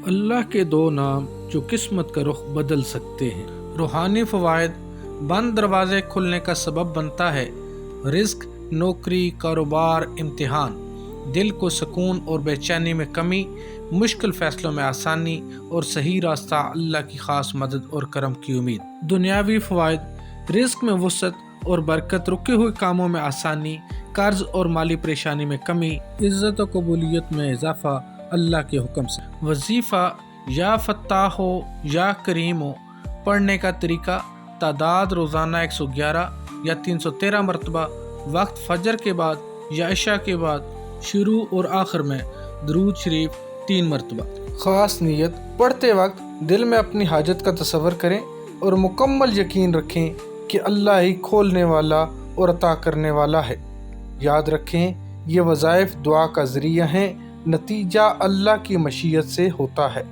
اللہ کے دو نام جو قسمت کا رخ بدل سکتے ہیں۔ روحانی فوائد: بند دروازے کھلنے کا سبب بنتا ہے۔ رزق، نوکری، کاروبار، امتحان، دل کو سکون اور بے چینی میں کمی، مشکل فیصلوں میں آسانی اور صحیح راستہ، اللہ کی خاص مدد اور کرم کی امید۔ دنیاوی فوائد: رزق میں وسعت اور برکت، رکے ہوئے کاموں میں آسانی، قرض اور مالی پریشانی میں کمی، عزت و قبولیت میں اضافہ اللہ کے حکم سے۔ وظیفہ: یا فتاح ہو یا کریم ہو۔ پڑھنے کا طریقہ: تعداد روزانہ 111 یا 313 مرتبہ، وقت فجر کے بعد یا عشاء کے بعد، شروع اور آخر میں درود شریف 3 مرتبہ۔ خاص نیت: پڑھتے وقت دل میں اپنی حاجت کا تصور کریں اور مکمل یقین رکھیں کہ اللہ ہی کھولنے والا اور عطا کرنے والا ہے۔ یاد رکھیں، یہ وظائف دعا کا ذریعہ ہیں، نتیجہ اللہ کی مشیت سے ہوتا ہے۔